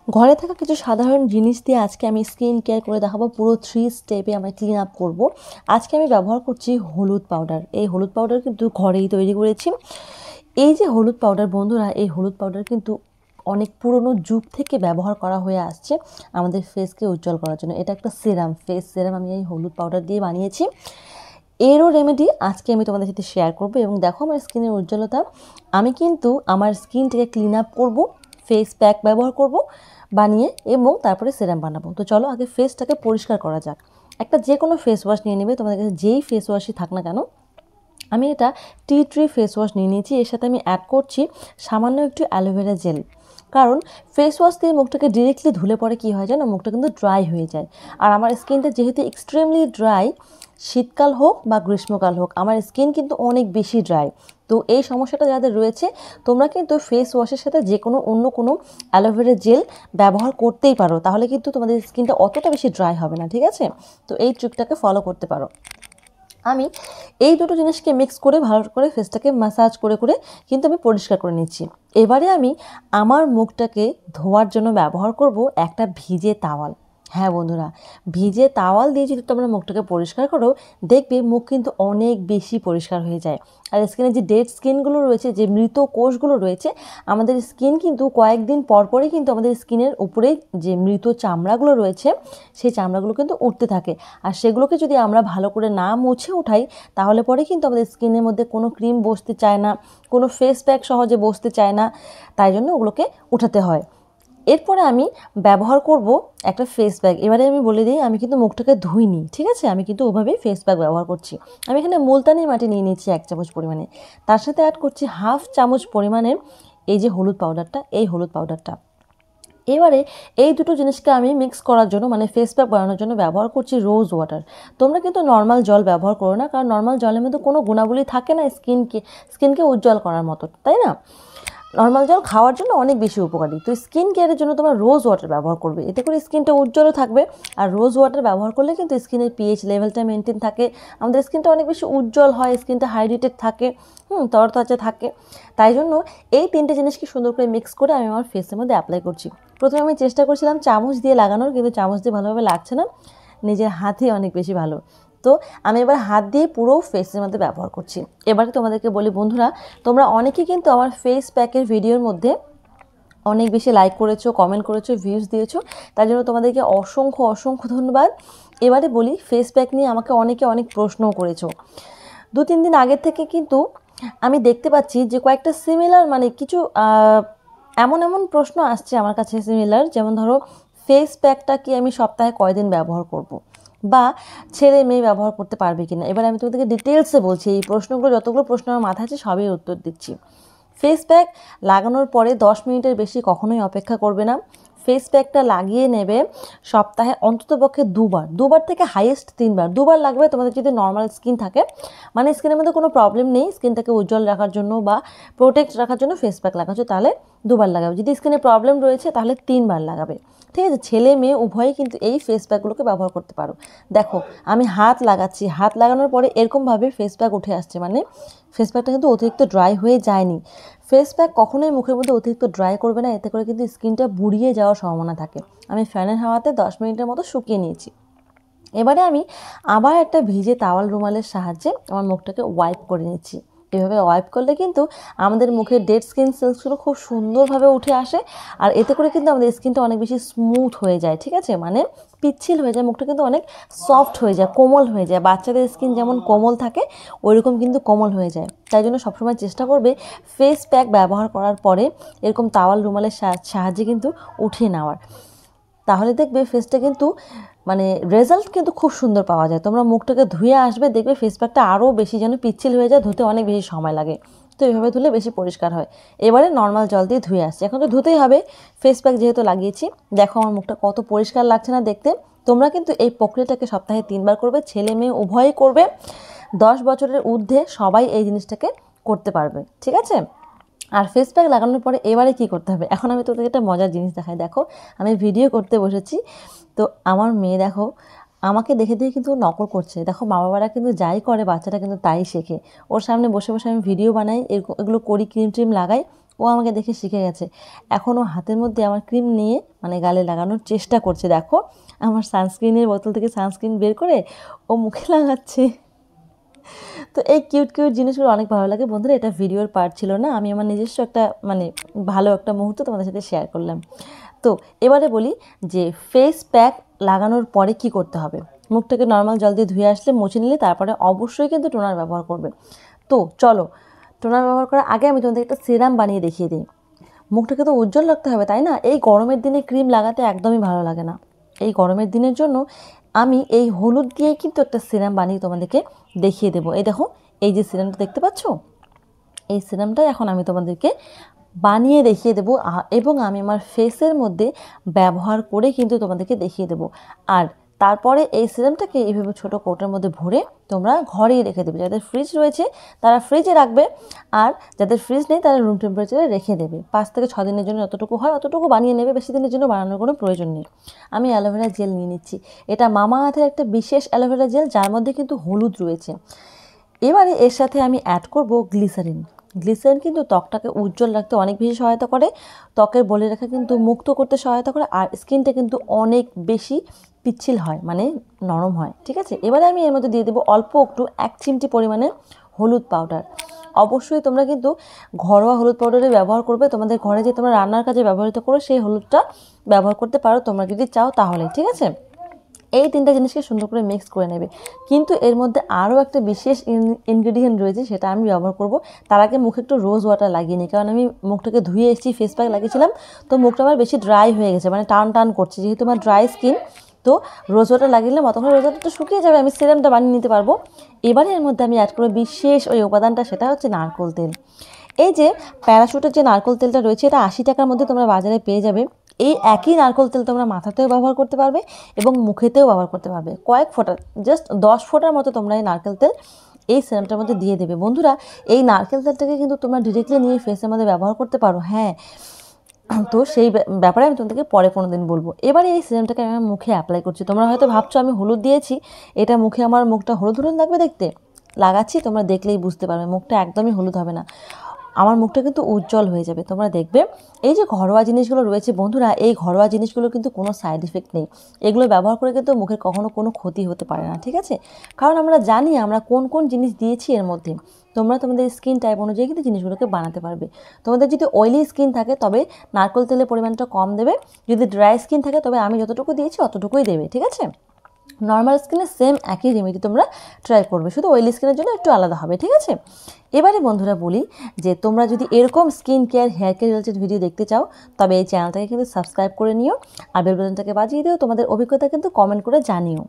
ঘরে থাকা কিছু সাধারণ জিনিস দিয়ে আজকে আমি স্কিন কেয়ার করে দেখাবো। পুরো 3 স্টেপে আমি ক্লিন আপ করব। আজকে আমি ব্যবহার করছি হলুদ পাউডার। এই হলুদ পাউডার কিন্তু ঘরেই তৈরি করেছি। এই যে হলুদ পাউডার বন্ধুরা, এই হলুদ পাউডার কিন্তু অনেক পুরনো যুগ থেকে ব্যবহার করা হয়ে আসছে আমাদের ফেসকে উজ্জ্বল করার জন্য। এটা একটা সিরাম, ফেস সিরাম আমি এই হলুদ পাউডার দিয়ে বানিয়েছি। এরও রেমেডি আজকে আমি তোমাদের সাথে শেয়ার করব। এবং দেখো আমার স্কিনের উজ্জ্বলতা, আমি কিন্তু আমার স্কিনটাকে ক্লিন আপ করবো, ফেস প্যাক ব্যবহার করব বানিয়ে, এবং তারপরে সিরাম বানাবো। তো চলো আগে ফেসটাকে পরিষ্কার করা যাক। একটা যে কোনো ফেস ওয়াশ নিয়ে নেবে, তোমাদের কাছে যেই ফেস ওয়াশই থাক না কেন। আমি এটা টি ট্রি ফেস ওয়াশ নিয়ে নিয়েছি। এর সাথে আমি অ্যাড করছি সামান্য একটু অ্যালোভেরা জেল। কারণ ফেস ওয়াশ দিয়ে মুখটাকে ডিরেক্টলি ধুলে পরে কী হয় জানো, মুখটা কিন্তু ড্রাই হয়ে যায়। আর আমার স্কিনটা যেহেতু এক্সট্রিমলি ড্রাই, শীতকাল হোক বা গ্রীষ্মকাল হোক, আমার স্কিন কিন্তু অনেক বেশি ড্রাই। তো এই সমস্যাটা যাদের রয়েছে, তোমরা কিন্তু ফেস ওয়াশের সাথে যে কোনো অন্য কোনো অ্যালোভেরা জেল ব্যবহার করতেই পারো। তাহলে কিন্তু তোমাদের স্কিনটা অতটা বেশি ড্রাই হবে না, ঠিক আছে? তো এই ট্রিকটাকে ফলো করতে পারো। আমি এই দুটো জিনিসকে মিক্স করে ভালো করে ফেসটাকে ম্যাসাজ করে করে কিন্তু আমি পরিষ্কার করে নিচ্ছি। এবারে আমি আমার মুখটাকে ধোয়ার জন্য ব্যবহার করব একটা ভিজে তাওয়াল। হ্যাঁ বন্ধুরা, ভিজে তাওয়াল দিয়ে যদি তোমরা মুখটাকে পরিষ্কার করো, দেখবে মুখ কিন্তু অনেক বেশি পরিষ্কার হয়ে যায়। আর স্কিনে যে ডেড স্কিনগুলো রয়েছে, যে মৃত কোষগুলো রয়েছে, আমাদের স্কিন কিন্তু কয়েকদিন পরপরই কিন্তু আমাদের স্কিনের উপরে যে মৃত চামড়াগুলো রয়েছে, সেই চামড়াগুলো কিন্তু উঠতে থাকে। আর সেগুলোকে যদি আমরা ভালো করে না মুছে উঠাই, তাহলে পরে কিন্তু আমাদের স্কিনের মধ্যে কোনো ক্রিম বসতে চায় না, কোনো ফেস প্যাক সহজে বসতে চায় না। তাই জন্য ওগুলোকে উঠাতে হয়। এরপরে আমি ব্যবহার করব একটা ফেস প্যাক। এবারে আমি বলে দিই, আমি কিন্তু মুখটাকে ধুইনি, ঠিক আছে? আমি কিন্তু ওভাবেই ফেস প্যাক ব্যবহার করছি। আমি এখানে মুলতানি মাটি নিয়ে নিচ্ছি 1 চামচ পরিমাণে। তার সাথে অ্যাড করছি 1/2 চামচ পরিমাণের এই যে হলুদ পাউডারটা, এই হলুদ পাউডারটা। এবারে এই দুটো জিনিসকে আমি মিক্স করার জন্য, মানে ফেস প্যাক বানানোর জন্য ব্যবহার করছি রোজ ওয়াটার। তোমরা কিন্তু নর্মাল জল ব্যবহার করো না, কারণ নর্মাল জলের মধ্যে কোনো গুণাবলী থাকে না স্কিনকে উজ্জ্বল করার মতো, তাই না? নর্মাল জল খাওয়ার জন্য অনেক বেশি উপকারী। তো স্কিন কেয়ারের জন্য তোমরা রোজ ওয়াটার ব্যবহার করবে, এতে করে স্কিনটা উজ্জ্বলও থাকবে। আর রোজ ওয়াটার ব্যবহার করলে কিন্তু স্কিনের পিএইচ লেভেলটা মেনটেন থাকে, আমাদের স্কিনটা অনেক বেশি উজ্জ্বল হয়, স্কিনটা হাইড্রেটেড থাকে, তরতাজা থাকে। তাই জন্য এই 3টে জিনিসকে সুন্দর করে মিক্স করে আমি আমার ফেসের মধ্যে অ্যাপ্লাই করছি। প্রথমে আমি চেষ্টা করছিলাম চামচ দিয়ে লাগানোর, কিন্তু চামচ দিয়ে ভালোভাবে লাগছে না, নিজের হাতই অনেক বেশি ভালো। তো আমি এবার হাত দিয়ে পুরো ফেসের মধ্যে ব্যবহার করছি। এবারে তোমাদেরকে বলি বন্ধুরা, তোমরা অনেকেই কিন্তু আমার ফেস প্যাকের ভিডিওর মধ্যে অনেক বেশি লাইক করেছো, কমেন্ট করেছো, ভিউজ দিয়েছো, তার জন্য তোমাদেরকে অসংখ্য অসংখ্য ধন্যবাদ। এবারে বলি, ফেস প্যাক নিয়ে আমাকে অনেকে অনেক প্রশ্নও করেছো। 2-3 দিন আগের থেকে কিন্তু আমি দেখতে পাচ্ছি যে কয়েকটা সিমিলার, মানে কিছু এমন এমন প্রশ্ন আসছে আমার কাছে সিমিলার। যেমন ধরো, ফেস প্যাকটা কি আমি সপ্তাহে কয়দিন ব্যবহার করব, বা ছেলে মেয়ে ব্যবহার করতে পারবে কিনা। এবার আমি তোমাদেরকে ডিটেলসে বলছি, এই প্রশ্নগুলো, যতগুলো প্রশ্ন আমার মাথায় আছে সবই উত্তর দিচ্ছি। ফেস প্যাক লাগানোর পরে 10 মিনিটের বেশি কখনোই অপেক্ষা করবে না। ফেস প্যাকটা লাগিয়ে নেবে সপ্তাহে অন্ততপক্ষে 2বার থেকে হাইয়েস্ট 3বার। 2বার লাগবে তোমাদের যদি নর্মাল স্কিন থাকে, মানে স্কিনের মধ্যে কোনো প্রবলেম নেই, স্কিনটাকে উজ্জ্বল রাখার জন্য বা প্রোটেক্ট রাখার জন্য ফেস প্যাক লাগাচ্ছ, তাহলে 2বার লাগাবে। যদি স্কিনে প্রবলেম রয়েছে তাহলে 3বার লাগাবে, ঠিক আছে? ছেলে মেয়ে উভয়ই কিন্তু এই ফেস প্যাকগুলোকে ব্যবহার করতে পারো। দেখো আমি হাত লাগাচ্ছি, হাত লাগানোর পরে এরকমভাবে ফেস প্যাক উঠে আসছে, মানে ফেস প্যাকটা কিন্তু অতিরিক্ত ড্রাই হয়ে যায়নি। ফেস প্যাক কখনোই মুখের মধ্যে অতিরিক্ত ড্রাই করবে না, এতে করে কিন্তু স্কিনটা বুড়িয়ে যাওয়ার সম্ভাবনা থাকে। আমি ফ্যানের হাওয়াতে 10 মিনিটের মতো শুকিয়ে নিয়েছি। এবারে আমি আবার একটা ভিজে তাওয়াল রুমালের সাহায্যে আমার মুখটাকে ওয়াইপ করে নিচ্ছি। এভাবে ওয়াইপ করলে কিন্তু আমাদের মুখের ডেড স্কিন সেলসগুলো খুব সুন্দরভাবে উঠে আসে। আর এতে করে কিন্তু আমাদের স্কিনটা অনেক বেশি স্মুথ হয়ে যায়, ঠিক আছে? মানে পিচ্ছিল হয়ে যায়, মুখটা কিন্তু অনেক সফট হয়ে যায়, কোমল হয়ে যায়। বাচ্চাদের স্কিন যেমন কোমল থাকে, ওইরকম কিন্তু কোমল হয়ে যায়। তাই জন্য সবসময় চেষ্টা করবে ফেস প্যাক ব্যবহার করার পরে এরকম তাওয়াল রুমালের সাহায্যে কিন্তু উঠিয়ে নেওয়ার। তাহলে দেখবে ফেসটা কিন্তু, মানে রেজাল্ট কিন্তু খুব সুন্দর পাওয়া যায়। তোমরা মুখটাকে ধুয়ে আসবে, দেখবে ফেস প্যাকটা আরও বেশি যেন পিচ্ছিল হয়ে যায়, ধুতে অনেক বেশি সময় লাগে। তো এইভাবে ধুলে বেশি পরিষ্কার হয়। এবারে নর্মাল জল দিয়ে ধুয়ে আসছি, এখন তো ধুতেই হবে, ফেস প্যাক যেহেতু লাগিয়েছি। দেখো আমার মুখটা কত পরিষ্কার লাগছে না দেখতে? তোমরা কিন্তু এই প্রক্রিয়াটাকে সপ্তাহে 3বার করবে, ছেলে মেয়ে উভয়ই করবে। 10 বছরের ঊর্ধ্বে সবাই এই জিনিসটাকে করতে পারবে, ঠিক আছে? আর ফেস প্যাক লাগানোর পরে এবারে কী করতে হবে, এখন আমি তোদেরকে একটা মজার জিনিস দেখাই। দেখো আমি ভিডিও করতে বসেছি, তো আমার মেয়ে দেখো আমাকে দেখে দেখে কিন্তু নকল করছে। দেখো মা বাবারা কিন্তু যাই করে বাচ্চাটা কিন্তু তাই শেখে। ওর সামনে বসে বসে আমি ভিডিও বানাই, এগুলো করি, ক্রিম ট্রিম লাগাই, ও আমাকে দেখে শিখে গেছে। এখন ও হাতের মধ্যে আমার ক্রিম নিয়ে মানে গালে লাগানোর চেষ্টা করছে। দেখো আমার সানস্ক্রিনের বোতল থেকে সানস্ক্রিন বের করে ও মুখে লাগাচ্ছে। তো এই কিউট কিউট জিনিসগুলো অনেক ভালো লাগে বন্ধুরা। এটা ভিডিওর পার্ট ছিল না, আমি আমার নিজস্ব একটা মানে ভালো একটা মুহূর্ত তোমাদের সাথে শেয়ার করলাম। তো এবারে বলি যে ফেস প্যাক লাগানোর পরে কি করতে হবে। মুখটাকে নর্মাল জল দিয়ে ধুয়ে আসলে মুছে নিলে তারপরে অবশ্যই কিন্তু টোনার ব্যবহার করবে। তো চলো, টোনার ব্যবহার করার আগে আমি তোমাদের একটা সিরাম বানিয়ে দেখিয়ে দিই। মুখটাকে তো উজ্জ্বল রাখতে হবে, তাই না? এই গরমের দিনে ক্রিম লাগাতে একদমই ভালো লাগে না। এই গরমের দিনের জন্য আমি এই হলুদ দিয়ে কিন্তু একটা সিরাম বানিয়ে তোমাদেরকে দেখিয়ে দেবো। এই দেখো, এই যে সিরামটা দেখতে পাচ্ছ, এই সিরামটা এখন আমি তোমাদেরকে বানিয়ে দেখিয়ে দেবো এবং আমি আমার ফেসের মধ্যে ব্যবহার করে কিন্তু তোমাদেরকে দেখিয়ে দেবো। আর তারপরে এই সিরামটাকে এইভাবে ছোটো কৌটোর মধ্যে ভরে তোমরা ঘরেই রেখে দেবে। যাদের ফ্রিজ রয়েছে তারা ফ্রিজে রাখবে, আর যাদের ফ্রিজ নেই তারা রুম টেম্পারেচারে রেখে দেবে। 5 থেকে 6 দিনের জন্য যতটুকু হয় অতটুকু বানিয়ে নেবে, বেশি দিনের জন্য বানানোর কোনো প্রয়োজন নেই। আমি অ্যালোভেরা জেল নিয়ে নিচ্ছি। এটা মামা আর্থের একটা বিশেষ অ্যালোভেরা জেল, যার মধ্যে কিন্তু হলুদ রয়েছে। এবারে এর সাথে আমি অ্যাড করব গ্লিসারিন। গ্লিসারিন কিন্তু ত্বকটাকে উজ্জ্বল রাখতে অনেক বেশি সহায়তা করে, ত্বকের বলে রাখা কিন্তু মুক্ত করতে সহায়তা করে, আর স্কিনটা কিন্তু অনেক বেশি পিচ্ছিল হয়, মানে নরম হয়। ঠিক আছে, এবারে আমি এর মধ্যে দিয়ে দেবো অল্প একটু 1 চিমটি পরিমাণে হলুদ পাউডার। অবশ্যই তোমরা কিন্তু ঘরোয়া হলুদ পাউডারের ব্যবহার করবে। তোমাদের ঘরে যে তোমরা রান্নার কাজে ব্যবহৃত করো সেই হলুদটা ব্যবহার করতে পারো তোমরা যদি চাও তাহলে। ঠিক আছে, এই 3টা জিনিসকে সুন্দর করে মিক্স করে নেবে। কিন্তু এর মধ্যে আরও একটা বিশেষ ইনগ্রেডিয়েন্ট রয়েছে, সেটা আমি ব্যবহার করব। তার আগে মুখে একটু রোজ ওয়াটার লাগিয়ে নিই, কারণ আমি মুখটাকে ধুয়ে এসেছি, ফেস প্যাক লাগিয়েছিলাম, তো মুখটা আমার বেশি ড্রাই হয়ে গেছে, মানে টান টান করছে, যেহেতু আমার ড্রাই স্কিন। তো রোজ ওয়াটার লাগিয়ে তখন রোজ ওয়াটারটা শুকিয়ে যাবে, আমি সিরামটা বানিয়ে নিতে পারবো। এবারে এর মধ্যে আমি অ্যাড করবো বিশেষ ওই উপাদানটা, সেটা হচ্ছে নারকেল তেল। এই যে প্যারাশুটের যে নারকেল তেলটা রয়েছে, এটা 80 টাকার মধ্যে তোমরা বাজারে পেয়ে যাবে। এই একই নারকেল তেল তোমরা মাথাতেও ব্যবহার করতে পারবে এবং মুখেতেও ব্যবহার করতে পারবে। কয়েক ফোঁটা, জাস্ট 10 ফোঁটার মতো তোমরা এই নারকেল তেল এই সিরামটার মধ্যে দিয়ে দেবে। বন্ধুরা, এই নারকেল তেলটাকে কিন্তু তোমরা ডিরেক্টলি নিয়ে ফেসের মধ্যে ব্যবহার করতে পারো। হ্যাঁ, তো সেই ব্যাপারে আমি তোমাদেরকে পরে কোনো দিন বলবো। এবারে এই সিরামটাকে আমি আমার মুখে অ্যাপ্লাই করছি। তোমরা হয়তো ভাবছো আমি হলুদ দিয়েছি, এটা মুখে আমার মুখটা হলুদ হলুদ লাগবে দেখতে। লাগাচ্ছি, তোমরা দেখলেই বুঝতে পারবে মুখটা একদমই হলুদ হবে না, আমার মুখটা কিন্তু উজ্জ্বল হয়ে যাবে। তোমরা দেখবে এই যে ঘরোয়া জিনিসগুলো রয়েছে বন্ধুরা, এই ঘরোয়া জিনিসগুলো কিন্তু কোনো সাইড এফেক্ট নেই। এগুলো ব্যবহার করে কিন্তু মুখের কখনো কোনো ক্ষতি হতে পারে না। ঠিক আছে, কারণ আমরা জানি আমরা কোন কোন জিনিস দিয়েছি এর মধ্যে। তোমরা তোমাদের স্কিন টাইপ অনুযায়ী কিন্তু জিনিসগুলোকে বানাতে পারবে। তোমাদের যদি অয়েলি স্কিন থাকে তবে নারকেল তেলের পরিমাণটা কম দেবে, যদি ড্রাই স্কিন থাকে তবে আমি যতটুকু দিয়েছি অতটুকুই দেবে। ঠিক আছে, নর্মাল স্কিনে সেম একই রেমেডি তোমরা ট্রাই করবে, শুধু অয়েলি স্কিনের জন্য একটু আলাদা হবে। ঠিক আছে, এবারে বন্ধুরা বলি যে তোমরা যদি এরকম skin care hair care related video দেখতে চাও তবে এই চ্যানেলটাকে কিন্তু সাবস্ক্রাইব করে নিও, আর বেল বাটনটাকে বাজিয়ে দিও। তোমাদের অভিজ্ঞতা কিন্তু কমেন্ট করে জানিও।